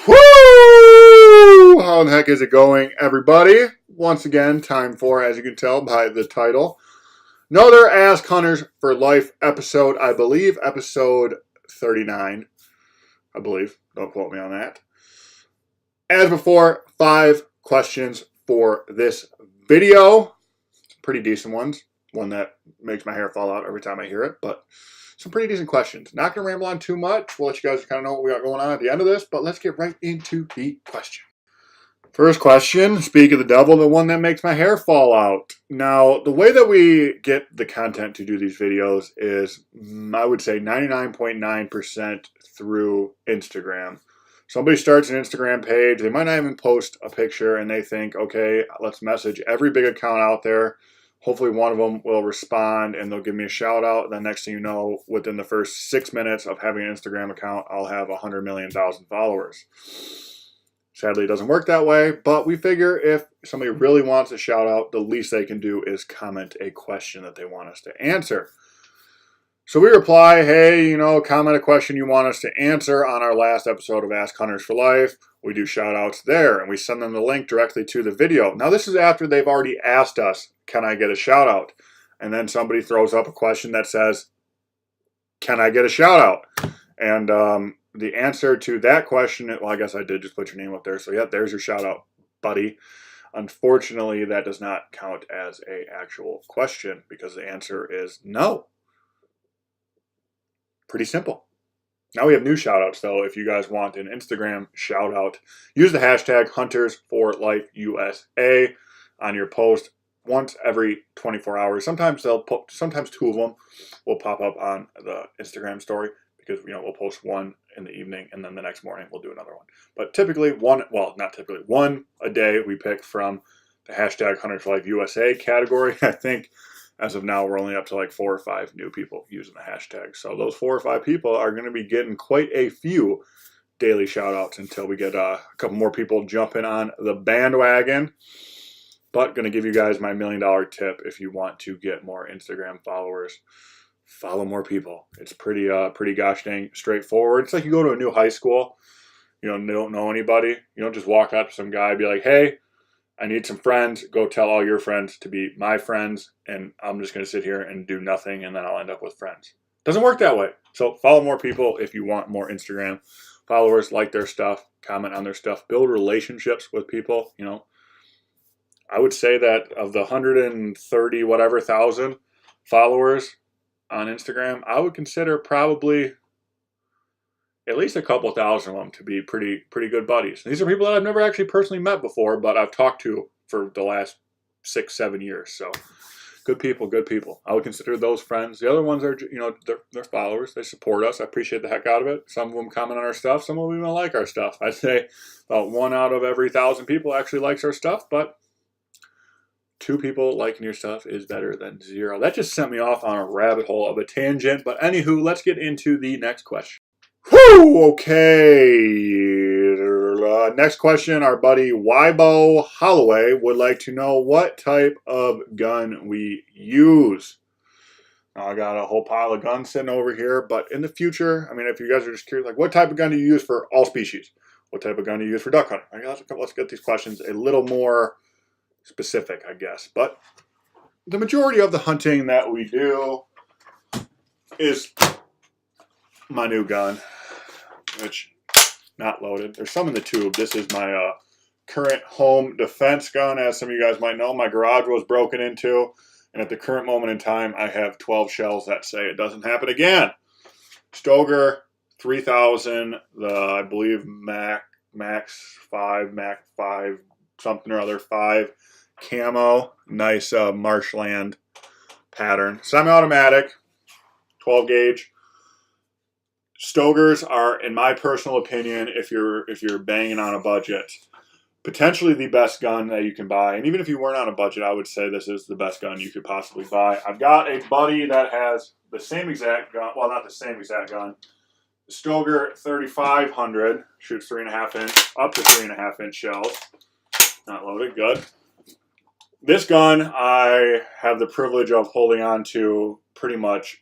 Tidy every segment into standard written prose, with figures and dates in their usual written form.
Woo! How the heck is it going, everybody? Once again, time for, as you can tell by the title, another Ask Hunters for Life episode. I believe episode 39. I believe. Don't quote me on that. As before, 5 questions for this video. Pretty decent ones. One that makes my hair fall out every time I hear it, but some pretty decent questions. Not going to ramble on too much. We'll let you guys kind of know what we got going on at the end of this, but let's get right into the question. First question, speak of the devil, the one that makes my hair fall out. Now, the way that we get the content to do these videos is, I would say 99.9% through Instagram. Somebody starts an Instagram page, they might not even post a picture, and they think, okay, let's message every big account out there. Hopefully one of them will respond and they'll give me a shout out. Then next thing you know, within the first 6 minutes of having an Instagram account, I'll have 100 million followers. Sadly, it doesn't work that way, but we figure if somebody really wants a shout out, the least they can do is comment a question that they want us to answer. So we reply, hey, comment a question you want us to answer on our last episode of Ask Hunters for Life. We do shout outs there, and we send them the link directly to the video. Now, this is after they've already asked us, can I get a shout out? And then somebody throws up a question that says, can I get a shout out? And the answer to that question, well, I guess I did just put your name up there. So, yeah, there's your shout out, buddy. Unfortunately, that does not count as an actual question because the answer is no. Pretty simple. Now we have new shout outs though. If you guys want an Instagram shout out, use the hashtag HuntersForLifeUSA on your post once every 24 hours. Sometimes sometimes 2 of them will pop up on the Instagram story because we'll post one in the evening and then the next morning we'll do another one. But typically one a day we pick from the hashtag HuntersForLifeUSA category. I think as of now, we're only up to like 4 or 5 new people using the hashtag. So those 4 or 5 people are going to be getting quite a few daily shout outs until we get a couple more people jumping on the bandwagon. But going to give you guys my $1 million tip if you want to get more Instagram followers. Follow more people. It's pretty gosh dang straightforward. It's like you go to a new high school. You don't know anybody. You don't just walk up to some guy and be like, hey, I need some friends. Go tell all your friends to be my friends, and I'm just going to sit here and do nothing, and then I'll end up with friends. Doesn't work that way. So follow more people if you want more Instagram followers, like their stuff, comment on their stuff, build relationships with people. I would say that of the 130 whatever thousand followers on Instagram, I would consider probably at least a couple thousand of them to be pretty good buddies. And these are people that I've never actually personally met before, but I've talked to for the last 6-7 years. So good people. I would consider those friends. The other ones are, they're followers. They support us. I appreciate the heck out of it. Some of them comment on our stuff. Some of them even like our stuff. I'd say about 1 out of every 1,000 people actually likes our stuff, but 2 people liking your stuff is better than 0. That just sent me off on a rabbit hole of a tangent. But anywho, let's get into the next question. Whew, okay. Next question, our buddy Wybo Holloway would like to know what type of gun we use. Now, I got a whole pile of guns sitting over here, but in the future, if you guys are just curious, like what type of gun do you use for all species? What type of gun do you use for duck hunting? Let's get these questions a little more specific, I guess. But the majority of the hunting that we do is my new gun, which not loaded. There's some in the tube. This is my current home defense gun. As some of you guys might know, my garage was broken into, and at the current moment in time, I have 12 shells that say it doesn't happen again. Stoeger 3000, I believe Max 5, something or other 5 camo, nice marshland pattern, semi-automatic, 12 gauge. Stoegers are, in my personal opinion, if you're banging on a budget, potentially the best gun that you can buy. And even if you weren't on a budget, I would say this is the best gun you could possibly buy. I've got a buddy that has the same exact gun. Well, not the same exact gun. The Stoeger 3500 shoots 3.5 inch, up to 3.5 inch shells. Not loaded, good. This gun I have the privilege of holding on to pretty much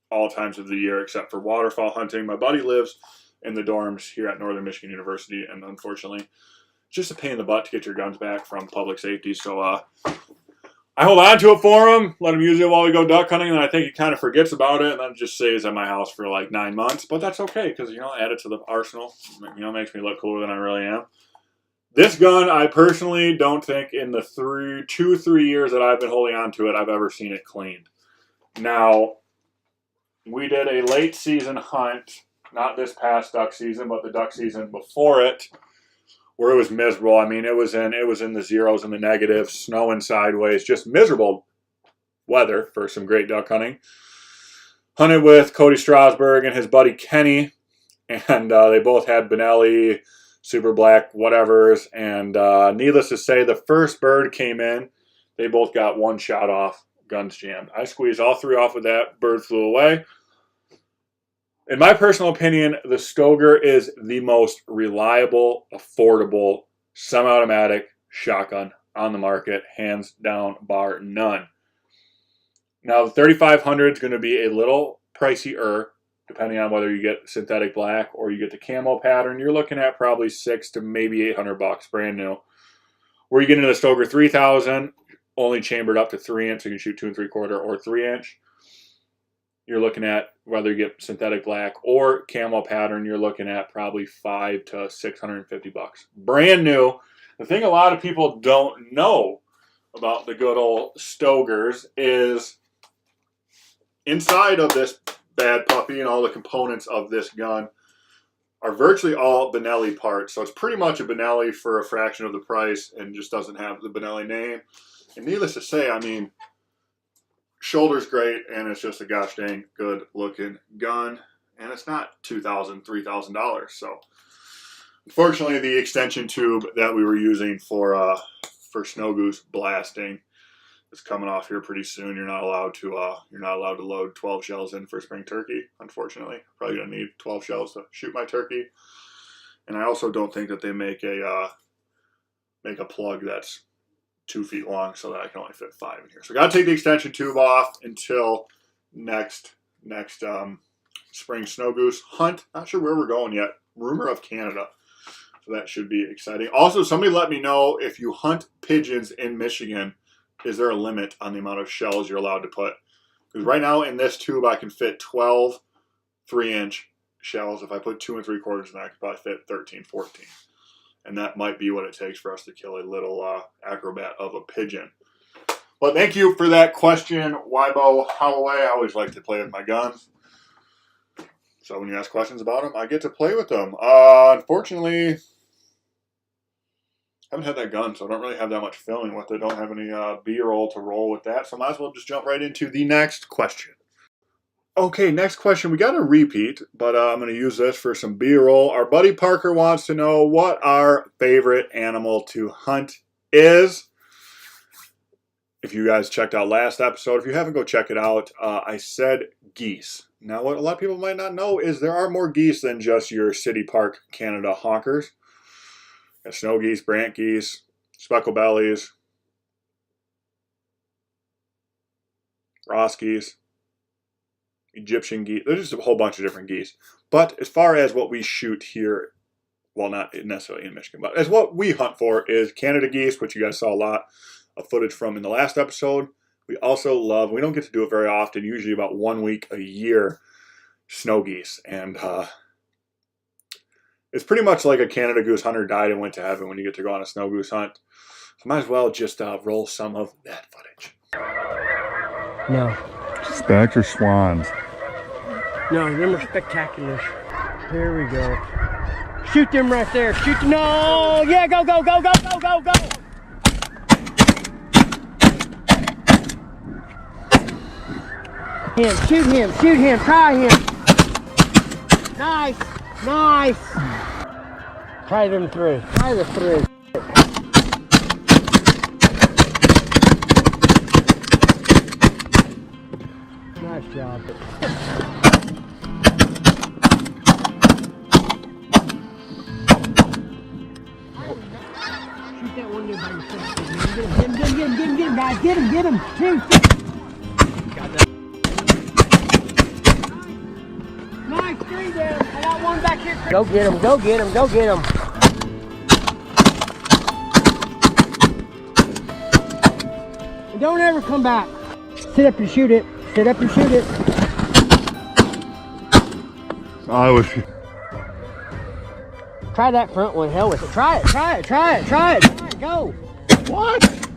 all times of the year except for waterfowl hunting. My buddy lives in the dorms here at Northern Michigan University, and unfortunately, it's just a pain in the butt to get your guns back from public safety. So I hold on to it for him, let him use it while we go duck hunting, and I think he kind of forgets about it, and then it just stays at my house for like 9 months. But that's okay, because, you know, add it to the arsenal. You know, makes me look cooler than I really am. This gun, I personally don't think in the 2-3 years that I've been holding on to it, I've ever seen it cleaned. Now, we did a late season hunt, not this past duck season, but the duck season before it, where it was miserable. I mean, it was in the zeros and the negatives, snowing sideways, just miserable weather for some great duck hunting. Hunted with Cody Strasburg and his buddy Kenny, and they both had Benelli, Super Black, whatevers, and needless to say, the first bird came in. They both got one shot off, guns jammed. I squeezed all 3 off with that. Bird flew away. In my personal opinion, the Stoeger is the most reliable, affordable, semi-automatic shotgun on the market, hands down, bar none. Now, the 3500 is going to be a little pricier, depending on whether you get synthetic black or you get the camo pattern. You're looking at probably $600 to maybe $800 brand new. Where you get into the Stoeger 3000, only chambered up to 3-inch, so you can shoot 2 3/4 or 3-inch. You're looking at, whether you get synthetic black or camo pattern, you're looking at probably $500 to $650 brand new. The thing a lot of people don't know about the good old Stoegers is inside of this bad puppy and all the components of this gun are virtually all Benelli parts. So it's pretty much a Benelli for a fraction of the price and just doesn't have the Benelli name. And needless to say, I mean, shoulder's great, and it's just a gosh dang good looking gun, and it's not $2,000, $3,000. So unfortunately, the extension tube that we were using for snow goose blasting is coming off here pretty soon. You're not allowed to load 12 shells in for spring turkey. Unfortunately, probably gonna need 12 shells to shoot my turkey, and I also don't think that they make a plug that's 2 feet long, so that I can only fit 5 in here. So I got to take the extension tube off until next spring snow goose hunt. Not sure where we're going yet. Rumor of Canada. So that should be exciting. Also, somebody let me know, if you hunt pigeons in Michigan, is there a limit on the amount of shells you're allowed to put? Because right now in this tube I can fit 12 3-inch shells. If I put 2 3/4 in, I can probably fit 13, 14. And that might be what it takes for us to kill a little acrobat of a pigeon. But thank you for that question, Wybo Holloway. I always like to play with my guns. So when you ask questions about them, I get to play with them. Unfortunately, I haven't had that gun, so I don't really have that much filming with it. Don't have any B-roll to roll with that. So I might as well just jump right into the next question. Okay, next question. We got a repeat, but I'm going to use this for some B-roll. Our buddy Parker wants to know what our favorite animal to hunt is. If you guys checked out last episode, if you haven't, go check it out. I said geese. Now, what a lot of people might not know is there are more geese than just your City Park Canada honkers. Got snow geese, brant geese, speckle bellies, Ross geese, Egyptian geese. There's just a whole bunch of different geese. But as far as what we shoot here, well, not necessarily in Michigan, but as what we hunt for is Canada geese, which you guys saw a lot of footage from in the last episode. We also love, we don't get to do it very often, usually about 1 week a year, snow geese. And it's pretty much like a Canada goose hunter died and went to heaven when you get to go on a snow goose hunt. So might as well just roll some of that footage. No. Spectre swans. No, them are spectacular. Here we go. Shoot them right there. Shoot them. No! Yeah, go, go, go, go, go, go, go! Shoot him, try him. Nice, nice. Try them through, try the through. Nice job. Shoot that one there by yourself. Get him, guys, get him. Shoot. Got that. Nice, 3 there. I got one back here Go get him, go get him, go get him. And don't ever come back. Sit up and shoot it. Sit up and shoot it. I was. Try that front one. Hell with it. Try it, try it, try it, try it. Try it. Go. What?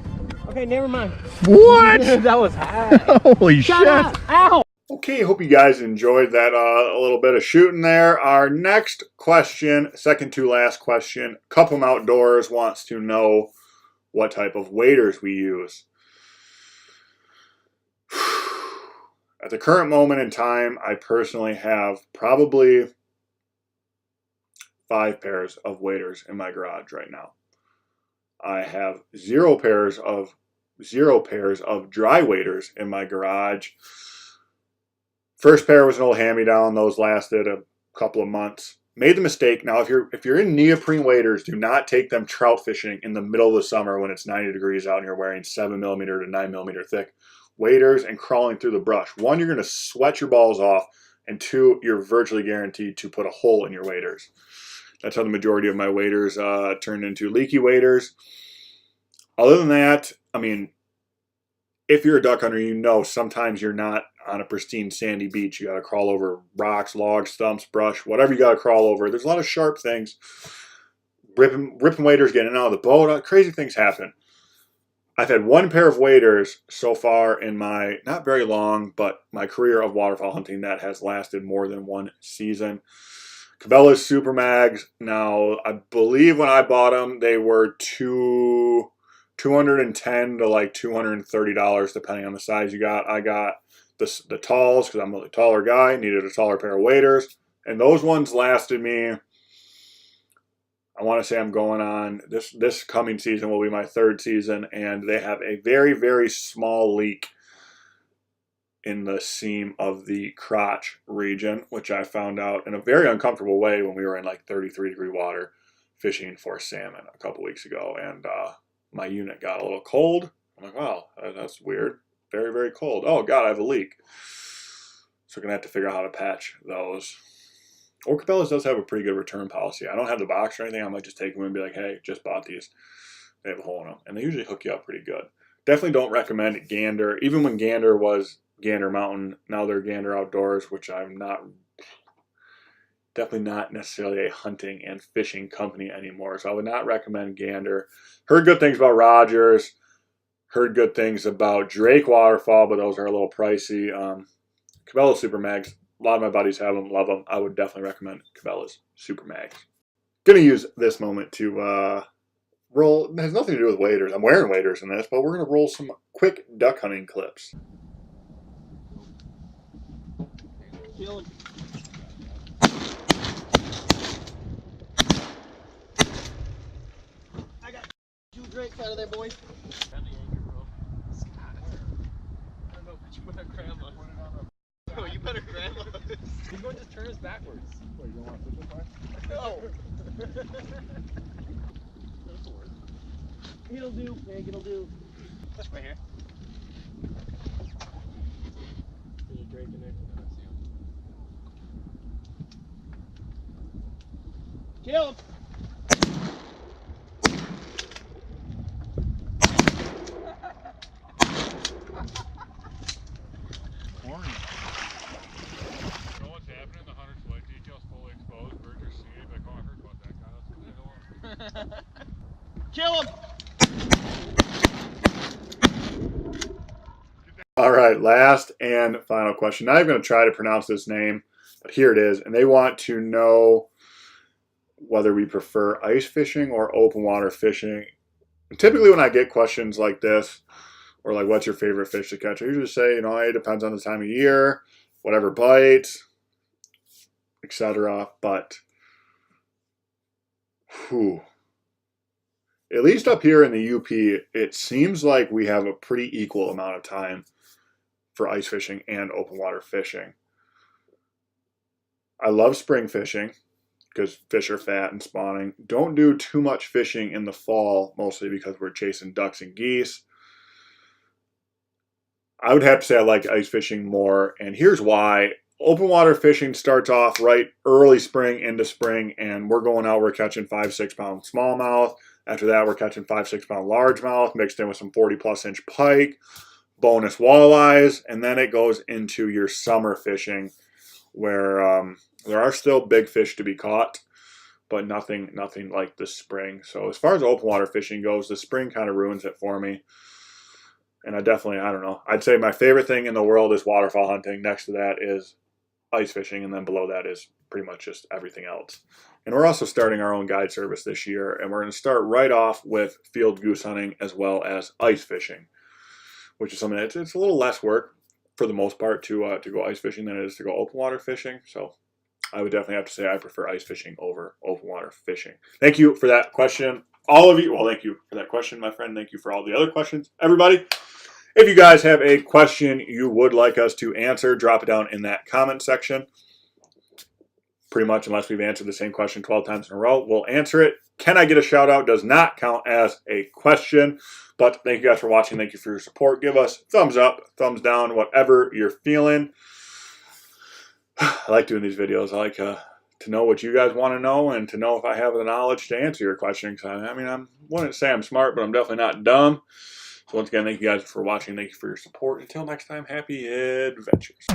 Okay, never mind. What? That was high. Holy Shut shit. up. Ow. Okay, hope you guys enjoyed that a little bit of shooting there. Our next question, second to last question, Couple Outdoors wants to know what type of waders we use. At the current moment in time, I personally have probably 5 pairs of waders in my garage right now. I have 0 pairs of dry waders in my garage. First pair was an old hand-me-down. Those lasted a couple of months. Made the mistake. Now, if you're in neoprene waders, do not take them trout fishing in the middle of the summer when it's 90 degrees out and you're wearing 7mm to 9mm thick waders and crawling through the brush. 1, you're going to sweat your balls off, and 2, you're virtually guaranteed to put a hole in your waders. That's how the majority of my waders turned into leaky waders. Other than that, I mean, if you're a duck hunter, you know sometimes you're not on a pristine sandy beach. You got to crawl over rocks, logs, stumps, brush, whatever you got to crawl over. There's a lot of sharp things. Ripping waders, getting out of the boat. Crazy things happen. I've had 1 pair of waders so far in my, not very long, but my career of waterfowl hunting that has lasted more than 1 season. Cabela's Super Mags. Now, I believe when I bought them, they were $210 to like $230, depending on the size you got. I got the talls because I'm a taller guy, needed a taller pair of waders. And those ones lasted me, I want to say I'm going on, this coming season will be my 3rd season, and they have a very, very small leak in the seam of the crotch region, which I found out in a very uncomfortable way when we were in like 33-degree water fishing for salmon a couple weeks ago, and my unit got a little cold. I'm like, wow, that's weird. Very, very cold. Oh God, I have a leak. So we're gonna have to figure out how to patch those. Or Cabela's does have a pretty good return policy. I don't have the box or anything. I might just take them and be like, hey, just bought these. They have a hole in them. And they usually hook you up pretty good. Definitely don't recommend Gander. Even when Gander was Gander Mountain, now they're Gander Outdoors, which I'm not, definitely not necessarily a hunting and fishing company anymore. So I would not recommend Gander. Heard good things about Rogers. Heard good things about Drake Waterfall, but those are a little pricey. Cabela's Super Mags. A lot of my buddies have them, love them. I would definitely recommend Cabela's Super Mags. Gonna use this moment to roll. It has nothing to do with waders. I'm wearing waders in this, but we're gonna roll some quick duck hunting clips. I got 2 drakes out of there, boys. Oh, you better grab us. He's going to just turn us backwards. Wait, you don't want to flip it? No. It'll do, pig, it'll do. That's right here. There's a drake in there. Kill him. Kill him! All right, last and final question. Not even going to try to pronounce this name, but here it is. And they want to know whether we prefer ice fishing or open water fishing. And typically when I get questions like this, or like, what's your favorite fish to catch? I usually say, it depends on the time of year, whatever bites, etc. But, at least up here in the UP, it seems like we have a pretty equal amount of time for ice fishing and open water fishing. I love spring fishing because fish are fat and spawning. Don't do too much fishing in the fall, mostly because we're chasing ducks and geese. I would have to say I like ice fishing more, and here's why. open water fishing starts off right early spring into spring, and we're going out, we're catching 5-6 pound smallmouth. After that, we're catching 5-6 pound largemouth mixed in with some 40+ inch pike, bonus walleyes, and then it goes into your summer fishing where there are still big fish to be caught, but nothing like the spring. So as far as open water fishing goes, the spring kind of ruins it for me. And I don't know. I'd say my favorite thing in the world is waterfowl hunting. Next to that is ice fishing, and then below that is pretty much just everything else. And we're also starting our own guide service this year, and we're going to start right off with field goose hunting as well as ice fishing, which is something that's it's a little less work for the most part to go ice fishing than it is to go open water fishing. So I would definitely have to say I prefer ice fishing over open water fishing. Thank you for that question, all of you. Well, thank you for that question, my friend. Thank you for all the other questions, everybody. If you guys have a question you would like us to answer, drop it down in that comment section. Pretty much, unless we've answered the same question 12 times in a row, we'll answer it. Can I get a shout out does not count as a question. But thank you guys for watching. Thank you for your support. Give us thumbs up, thumbs down, whatever you're feeling. I like doing these videos. I like to know what you guys want to know and to know if I have the knowledge to answer your questions. I mean, I wouldn't say I'm smart, but I'm definitely not dumb. So once again, thank you guys for watching. Thank you for your support. Until next time, happy adventures.